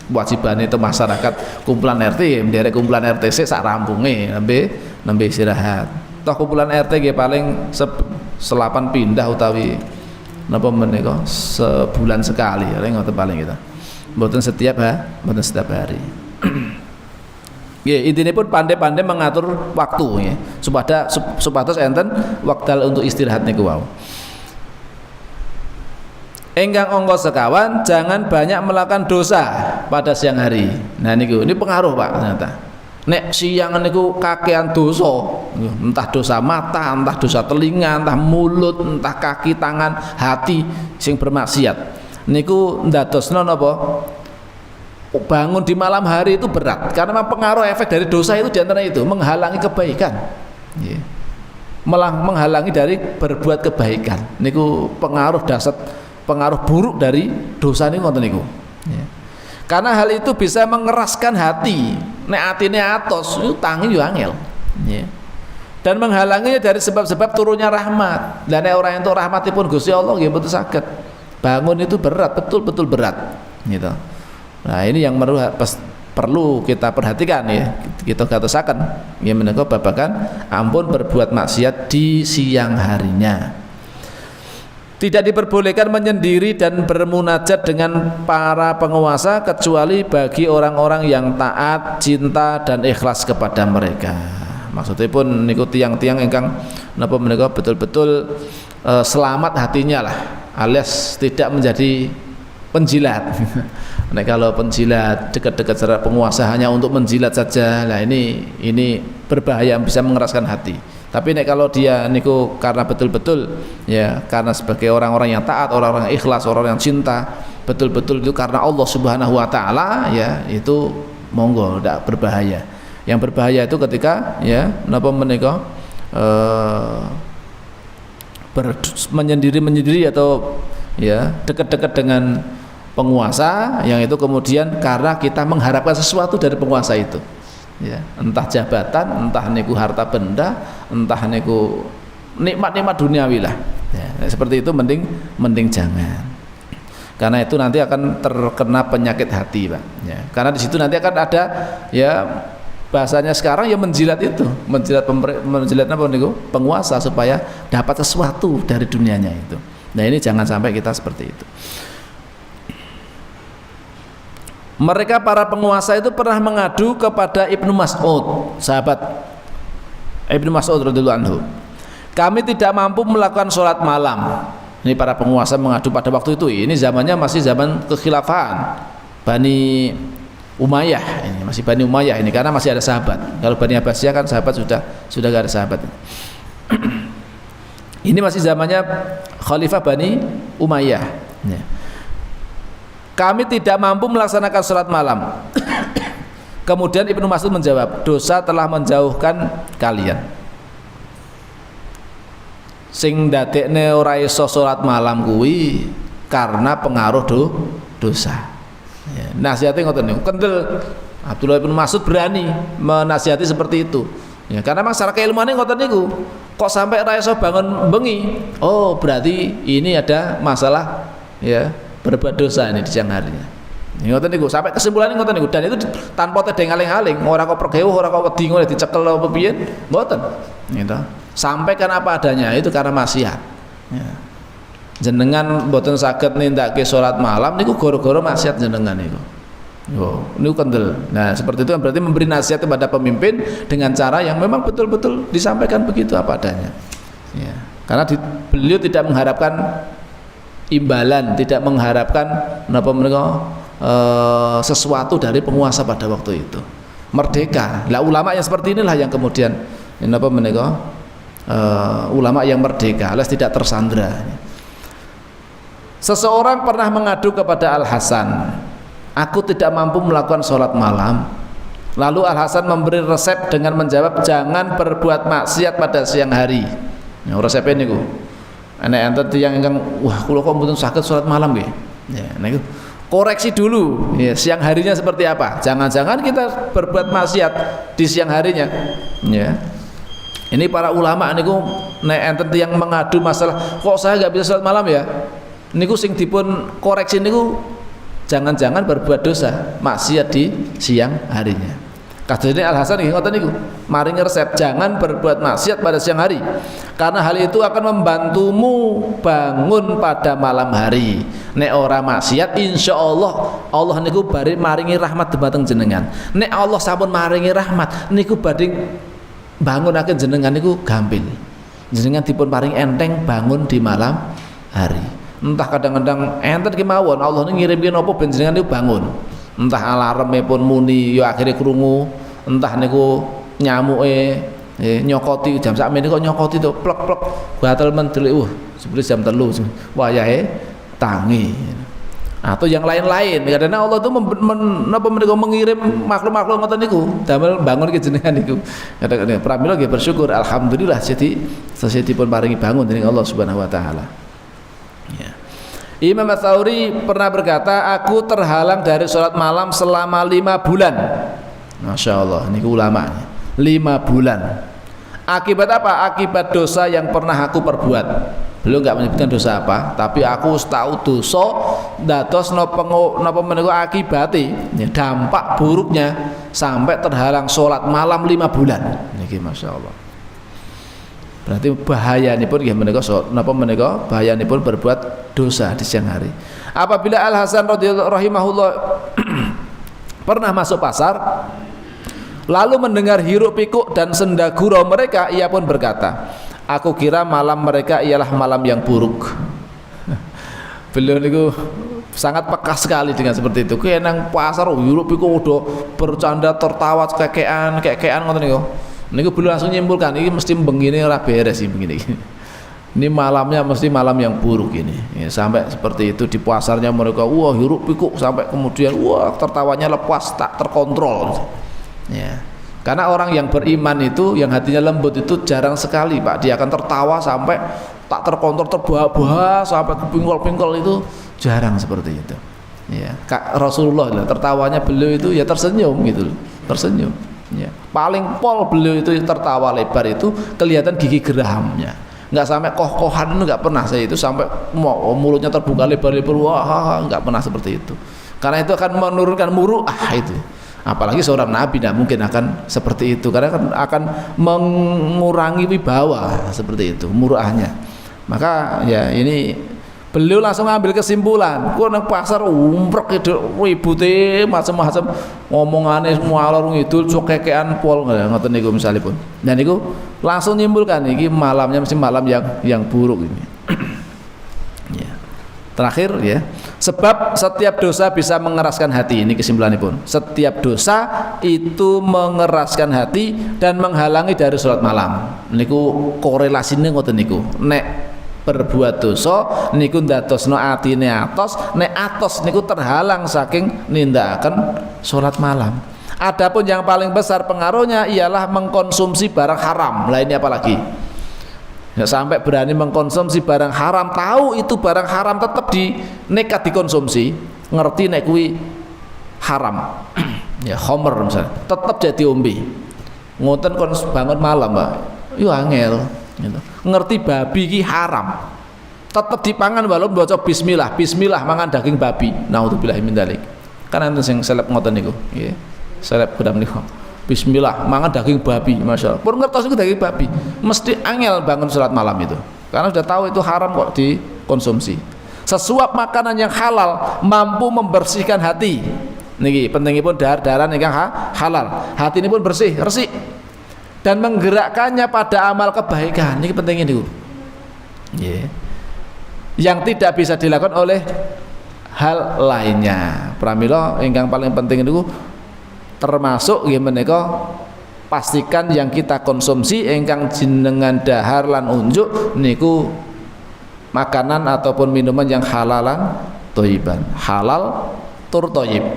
kewajiban itu masyarakat kumpulan RT, menderek kumpulan RT sak rampunge nembe istirahat. Toh kumpulan RT nggih paling selapan pindah utawi napa menika sebulan sekali ya ngoten paling kita. Mboten setiap hari. Nggih, intine pun pandai-pandai mengatur waktu ya, supados enten wekdal untuk istirahat niku wau. Engkang angka sekawan, jangan banyak melakukan dosa pada siang hari. Nah niku, ini pengaruh Pak ternyata. Nek siang niku kakean dosa, entah dosa mata, entah dosa telinga, entah mulut, entah kaki, tangan, hati sing bermaksiat. Niku ndadosno napa? Bangun di malam hari itu berat karena memang pengaruh efek dari dosa itu diantara itu menghalangi kebaikan. Yeah. Malah menghalangi dari berbuat kebaikan. Niku pengaruh buruk dari dosa niku ngoten niku. Yeah. Karena hal itu bisa mengeraskan hati. Nek atine atos itu tangi yo angel. Yeah. Dan menghalanginya dari sebab-sebab turunnya rahmat. Dan nek ora entuk rahmatipun Gusti Allah nggih mboten saged. Bangun itu berat, betul-betul berat. Gitu. Nah, ini yang perlu kita perhatikan ya. Kita gatosaken nggih menika babagan ampun berbuat maksiat di siang harinya. Tidak diperbolehkan menyendiri dan bermunajat dengan para penguasa kecuali bagi orang-orang yang taat, cinta dan ikhlas kepada mereka. Maksudnya pun niku tiang-tiang ingkang napa menika betul-betul selamat hatinya lah, alias tidak menjadi penjilat. Nah, kalau penjilat dekat-dekat secara penguasa hanya untuk menjilat saja, nah ini berbahaya, bisa mengeraskan hati. Tapi nek kalau dia niku karena betul-betul ya karena sebagai orang-orang yang taat, orang-orang yang ikhlas, orang yang cinta, betul-betul itu karena Allah Subhanahu wa taala ya, itu monggo tidak berbahaya. Yang berbahaya itu ketika ya napa menika menyendiri atau ya dekat-dekat dengan penguasa, yang itu kemudian karena kita mengharapkan sesuatu dari penguasa itu, ya, entah jabatan, entah niku harta benda, entah niku nikmat-nikmat duniawi lah, ya, seperti itu mending jangan, karena itu nanti akan terkena penyakit hati, Pak, ya, karena di situ nanti akan ada, ya, bahasanya sekarang ya menjilat itu, menjilat apa niku penguasa supaya dapat sesuatu dari dunianya itu. Nah, ini jangan sampai kita seperti itu. Mereka para penguasa itu pernah mengadu kepada Ibnu Mas'ud, sahabat Ibnu Mas'ud radhiyallahu anhu. Kami tidak mampu melakukan sholat malam. Ini para penguasa mengadu pada waktu itu. Ini zamannya masih zaman kekhilafahan Bani Umayyah, ini masih Bani Umayyah ini, karena masih ada sahabat. Kalau Bani Abbasiyah kan sahabat sudah gak ada sahabat. Ini masih zamannya Khalifah Bani Umayyah. Ya. Kami tidak mampu melaksanakan sholat malam. Kemudian Ibnu Mas'ud menjawab, dosa telah menjauhkan kalian. Sing dadekne ora iso sholat malam kuwi karena pengaruh dosa. Ya, nasihati ngoten niku kendel. Abdullah bin Mas'ud berani menasihati seperti itu. Ya, karena memang secara keilmuane ngoten niku. Kok sampai ra iso bangun bengi? Oh, berarti ini ada masalah, ya, berbuat dosa ini di siang harinya. Ya, ngoten niku sampai kesimpulannya ngoten niku, dan itu tanpa tedeng aling-aling, ora kok pergewuh, ora kok wedi ngono dicekel apa piye, mboten. Gitu. Sampaikan apa adanya, itu karena maksiat. Ya. Jenengan mboten saged nindakake salat malam niku gara-gara maksiat jenengan niku. Yo, niku kendel. Nah, seperti itu kan berarti memberi nasihat kepada pemimpin dengan cara yang memang betul-betul disampaikan begitu apa adanya. Ya. Karena beliau tidak mengharapkan imbalan, tidak mengharapkan napa menika sesuatu dari penguasa pada waktu itu. Merdeka. Lah ulama yang seperti inilah yang kemudian napa menika ulama yang merdeka, alias tidak tersandra. Seseorang pernah mengadu kepada Al-Hasan, aku tidak mampu melakukan sholat malam. Lalu Al-Hasan memberi resep dengan menjawab, jangan berbuat maksiat pada siang hari. Ya, resepnya niku. Enak enten tiyang ingkang, wah kula kok mboten saged sholat malam nggih. Ya, niku koreksi dulu, ya, siang harinya seperti apa. Jangan-jangan kita berbuat maksiat di siang harinya. Ya. Ini para ulama niku nek enten tiyang mengadu masalah, kok saya nggak bisa sholat malam ya? Niku sing dipun koreksi niku jangan-jangan berbuat dosa maksiat di siang harinya. Kadene Al-Hasan nggih ngoten niku, maringi resep jangan berbuat maksiat pada siang hari, karena hal itu akan membantumu bangun pada malam hari. Nek ora maksiat insyaallah Allah niku bari maringi rahmat dhumateng jenengan. Nek Allah sampun maringi rahmat niku badhe bangunaken jenengan niku gampil. Jenengan dipun paring enteng bangun di malam hari. Entah kadang-kadang enten kemawon Allah ngirimke napa ben jenengan niku bangun. Entah alarme pun muni ya akhire krungu, entah niku nyamuke nyokoti jam sakmene kok nyokoti to plek-plek batal mendelik seperti jam 3 wayahe tangi. Atau yang lain-lain, karena Allah itu mengirim makhluk-makhluk ngoten niku damel bangun ke jenengan niku. Kadang-kadang pramila nggih bersyukur alhamdulillah jadi dipun paringi bangun dening Allah Subhanahu wa taala. Ya. Imam Ats-Tsauri pernah berkata, aku terhalang dari sholat malam selama 5 bulan. Masya Allah, ini ulama 5 bulan. Akibat apa? Akibat dosa yang pernah aku perbuat. Beliau nggak menyebutkan dosa apa, tapi aku tahu dosa dados napa menika akibate, ya, dampak buruknya sampai terhalang sholat malam 5 bulan. Niki Masya Allah. Berarti bahayanipun nggih menika napa menika bahayanipun berbuat dosa di siang hari. Apabila Al-Hasan radhiyallahu rahimahullah pernah masuk pasar lalu mendengar hiruk pikuk dan senda gurau mereka, ia pun berkata, aku kira malam mereka ialah malam yang buruk. Beliau niku sangat peka sekali dengan seperti itu. Kayak nang pasar hiruk pikuk udah bercanda tertawa kekean ngoten niku. Niku beliau langsung nyimpulkan ini mesti begini ora beres sih begini. Ini malamnya mesti malam yang buruk ini. Ya, sampai seperti itu di pasarnya mereka wah hiruk pikuk sampai kemudian wah tertawanya lepas tak terkontrol. Ya. Karena orang yang beriman itu yang hatinya lembut itu jarang sekali Pak, dia akan tertawa sampai tak terkontrol, terbawa-bawa sampai ke pingkol-pingkol, itu jarang seperti itu. Ya, Rasulullah lah, tertawanya beliau itu ya tersenyum gitu, tersenyum. Ya. Paling pol beliau itu tertawa lebar itu kelihatan gigi gerahamnya. Nggak sampai koh-kohan, itu nggak pernah saya itu sampai mulutnya terbuka lebar-lebar, wah nggak pernah seperti itu. Karena itu akan menurunkan muru'ah itu. Apalagi seorang nabi tidak mungkin akan seperti itu, karena akan mengurangi wibawa seperti itu muru'ahnya. Maka ya ini beliau langsung ambil kesimpulan. Ku nang pasar umprek ribute macam-macam ngomongane semua alor ngidul cokekean pol ngoten niku misalipun. Dan niku langsung nyimpulkan iki malamnya mesti malam yang buruk ini. Ya. Terakhir ya, sebab setiap dosa bisa mengeraskan hati. Ini kesimpulanipun. Setiap dosa itu mengeraskan hati dan menghalangi dari sholat malam. Niku korelasine ngoten niku. Nek berbuat dosa niku ndadosno atine atos, nek atos niku terhalang saking nindakaken salat malam. Adapun yang paling besar pengaruhnya ialah mengkonsumsi barang haram. Lah ini apalagi? Ya, sampai berani mengkonsumsi barang haram, tahu itu barang haram tetap nekat dikonsumsi, ngerti nek kuwi haram. Ya khamr misalnya, tetap jadi ombe. Ngoten kon bangun malam, Mbak. Yo angel. Gitu. Ngerti babi ki haram tetap dipangan walau baca bismillah mangan daging babi, naudzubillahi min dzalik. Kan enten sing seleb ngoten niku nggih, seleb gedam niku bismillah mangan daging babi, masyaallah pun ngertos itu daging babi mesti angel bangun salat malam itu karena sudah tahu itu haram kok dikonsumsi. Sesuap makanan yang halal mampu membersihkan hati niki pentingipun dahar-daharan ingkang halal, hati ini pun bersih resik dan menggerakkannya pada amal kebaikan. Ini pentingnya niku. Yeah. Yang tidak bisa dilakukan oleh hal lainnya. Pramila ingkang paling penting niku termasuk nggih menika pastikan yang kita konsumsi ingkang jenengan dahar lan unjuk niku makanan ataupun minuman yang halalan thayyiban. Halal tur thayyib.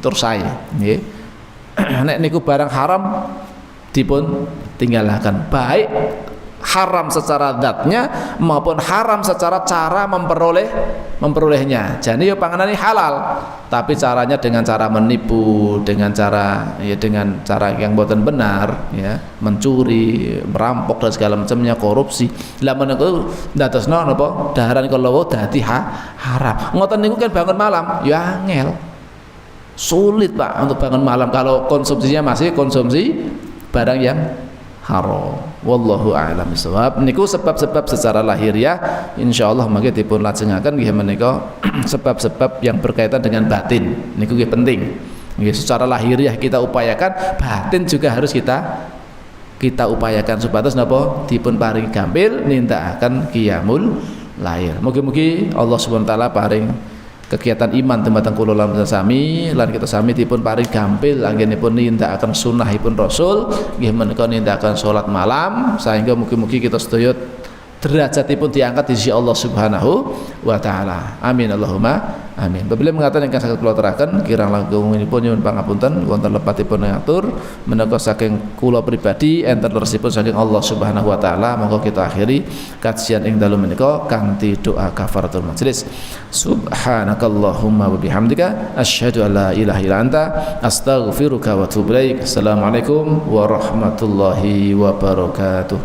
Tur sae nggih. Nek niku barang haram dipun tinggalkan, baik haram secara zatnya maupun haram secara cara memperolehnya. Jadi ya panganan ini halal, tapi caranya dengan cara menipu, dengan cara yang boten benar, ya, mencuri, merampok dan segala macamnya, korupsi. Lah menika ndadosno napa daharan kala dadi haram. Ngoten niku kan bangun malam ya angel. Sulit Pak untuk bangun malam kalau konsumsinya masih konsumsi barang yang haram. Wallahu a'lam bishawab. Niku sebab-sebab secara lahiriah insyaallah mangke dipun lajengaken nggih menika sebab-sebab yang berkaitan dengan batin. Niku nggih penting. Nggih secara lahiriah kita upayakan, batin juga harus kita upayakan supados napa dipun paringi gampil nindakaken qiyamul lail. Mugi-mugi Allah Subhanahu wa taala paring kegiatan iman dumateng kula lan sami lan kita sami dipun paring gampil anggenipun nindakaken sunahipun Rasul nggih menika nindakaken salat malam sehingga mugi-mugi kita sedaya derajatipun diangkat di sisi Allah Subhanahu wa taala. Amin Allahumma amin. Beliau mengatakan ingkang saged kula teraken kirang langkung pun nyuwun pangapunten wonten lepatipun ngatur menika saking kula pribadi enten resipun saking Allah Subhanahu wa taala. Monggo kita akhiri kajian ing dalu menika kanthi doa kafaratul majelis. Subhanakallahumma wa bihamdika asyhadu an la ilaha illa anta astaghfiruka wa atubu ilaik. Assalamualaikum warahmatullahi wabarakatuh.